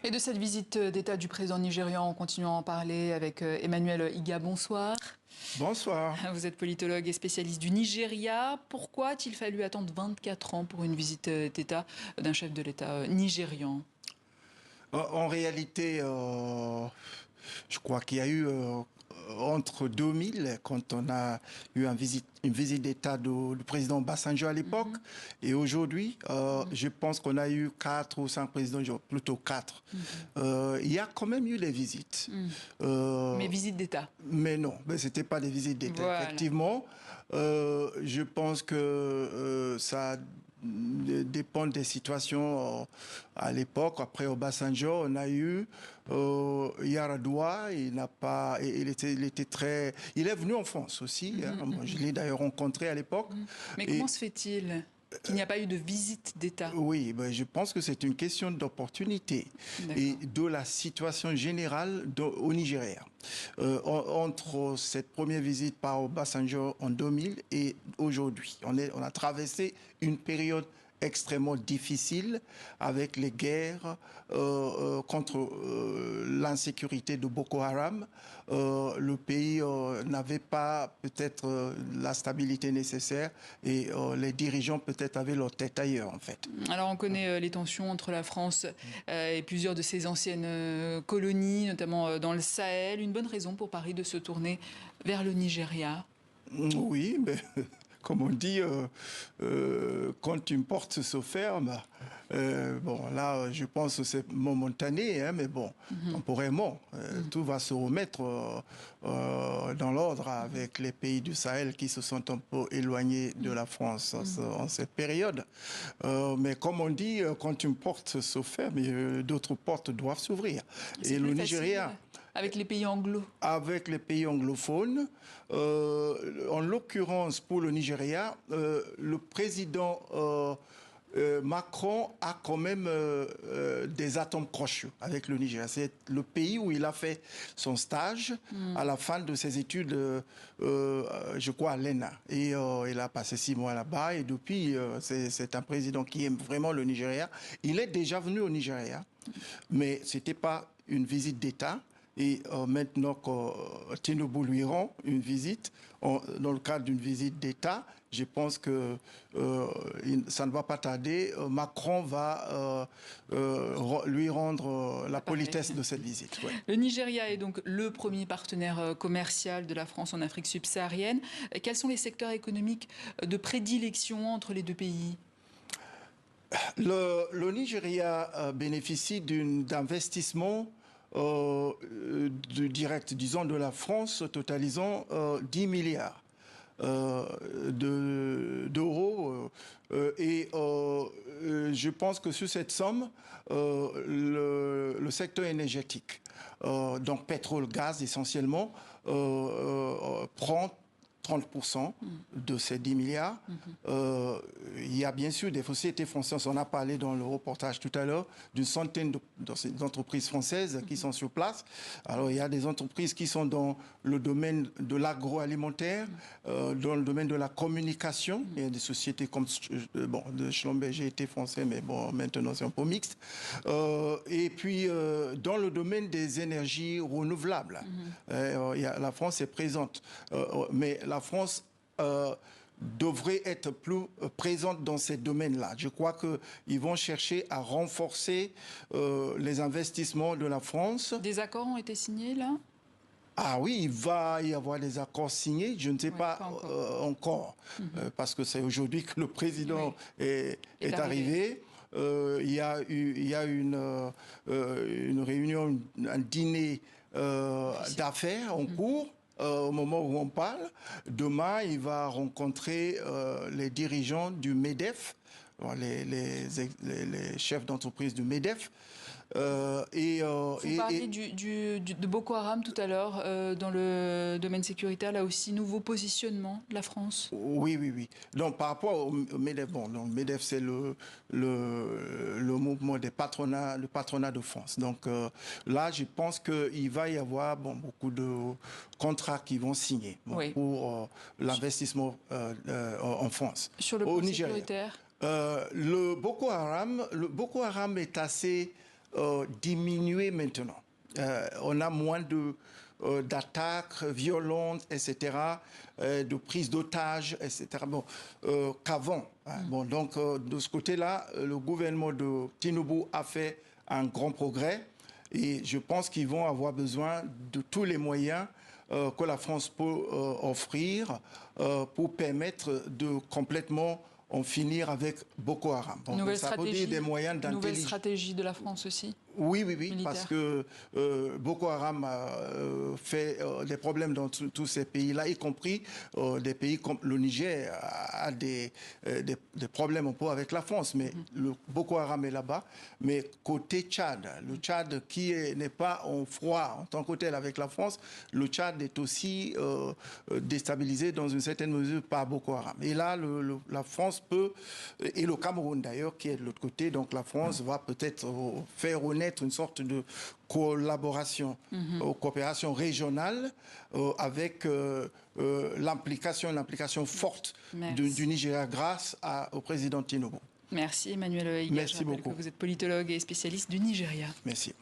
Et de cette visite d'État du président nigérian, en continuant à en parler avec Emmanuel Iga, bonsoir. Bonsoir. Vous êtes politologue et spécialiste du Nigeria. Pourquoi a-t-il fallu attendre 24 ans pour une visite d'État d'un chef de l'État nigérian? En réalité, je crois qu'il y a eu entre 2000, quand on a eu une visite d'État du président Obasanjo à l'époque, et aujourd'hui, je pense qu'on a eu 4 ou 5 présidents, plutôt 4. Il y a quand même eu des visites. Mais visites d'État. Mais non, ce n'était pas des visites d'État. Voilà. Effectivement, je pense que ça dépend des situations. À l'époque, après Obasanjo, on a eu Yaradua. Il est venu en France aussi. Moi, je l'ai d'ailleurs rencontré à l'époque. Mais comment se fait-il qu'il n'y a pas eu de visite d'État? Oui, je pense que c'est une question d'opportunité et de la situation générale au Nigeria. Entre cette première visite par Obasanjo en 2000 et aujourd'hui, on a traversé une période extrêmement difficile avec les guerres contre l'insécurité de Boko Haram. Le pays n'avait pas peut-être la stabilité nécessaire et les dirigeants peut-être avaient leur tête ailleurs en fait. Alors on connaît les tensions entre la France et plusieurs de ses anciennes colonies, notamment dans le Sahel. Une bonne raison pour Paris de se tourner vers le Nigeria? Oui, mais comme on dit, quand une porte se ferme, bon, là, je pense que c'est momentané, mais bon, temporairement, tout va se remettre dans l'ordre avec les pays du Sahel qui se sont un peu éloignés de la France en cette période. Mais comme on dit, quand une porte se ferme, d'autres portes doivent s'ouvrir. Et le Nigeria... Avec les pays anglo? Avec les pays anglophones. En l'occurrence, pour le Nigeria, le président Macron a quand même des atomes crochus avec le Nigeria. C'est le pays où il a fait son stage à la fin de ses études, je crois, à l'ENA. Et il a passé 6 mois là-bas. Et depuis, c'est un président qui aime vraiment le Nigeria. Il est déjà venu au Nigeria, mais ce n'était pas une visite d'État. Et maintenant que Tinubu lui rend une visite, dans le cadre d'une visite d'État, je pense que ça ne va pas tarder. Macron va lui rendre la politesse de cette visite. Ouais. Le Nigeria est donc le premier partenaire commercial de la France en Afrique subsaharienne. Quels sont les secteurs économiques de prédilection entre les deux pays? Le Nigeria bénéficie d'investissements direct, disons, de la France, totalisant 10 milliards d'euros. Et je pense que sur cette somme, le secteur énergétique, donc pétrole, gaz essentiellement, prend 30% de ces 10 milliards. Il y a bien sûr des sociétés françaises, on a parlé dans le reportage tout à l'heure, d'une centaine d'entreprises françaises qui sont sur place. Alors il y a des entreprises qui sont dans le domaine de l'agroalimentaire, dans le domaine de la communication. Il y a des sociétés comme, bon, de Schlumberger était français, mais bon, maintenant c'est un peu mixte. Et puis dans le domaine des énergies renouvelables, la France est présente. Mais la France devrait être plus présente dans ces domaines-là. Je crois qu'ils vont chercher à renforcer les investissements de la France. Des accords ont été signés, là? Ah oui, il va y avoir des accords signés, je ne sais pas encore, parce que c'est aujourd'hui que le président est arrivé. Il y a une réunion, un dîner d'affaires en cours. Au moment où on parle, demain, il va rencontrer les dirigeants du MEDEF, les chefs d'entreprise du MEDEF. Vous parliez de Boko Haram tout à l'heure, dans le domaine sécuritaire, là aussi, nouveau positionnement de la France? Oui. Donc, par rapport au MEDEF, bon, donc, le MEDEF, c'est le mouvement des patronats, le patronat de France. Donc, là, je pense qu'il va y avoir beaucoup de contrats qui vont signer pour l'investissement en France. Sur le plan sécuritaire? Le Boko Haram est assez diminuer maintenant. On a moins d'attaques violentes, etc., de prise d'otages, etc., qu'avant. Bon, donc, de ce côté-là, le gouvernement de Tinubu a fait un grand progrès et je pense qu'ils vont avoir besoin de tous les moyens que la France peut offrir pour permettre de complètement en finir avec Boko Haram. Bon, nouvelle ça veut dire des moyens d'intelligence. Nouvelle stratégie de la France aussi. Oui, militaire. Parce que Boko Haram fait des problèmes dans tous ces pays-là, y compris des pays comme le Niger a des problèmes un peu avec la France. Mais le Boko Haram est là-bas. Mais côté Tchad, le Tchad qui n'est pas en froid en tant que tel avec la France, le Tchad est aussi déstabilisé dans une certaine mesure par Boko Haram. Et là, la France peut, et le Cameroun d'ailleurs, qui est de l'autre côté, donc la France va peut-être faire honneur une sorte de collaboration, coopération régionale avec l'implication forte du Nigeria grâce au président Tinubu. Merci Emmanuel Iga. Merci beaucoup. Vous êtes politologue et spécialiste du Nigeria. Merci.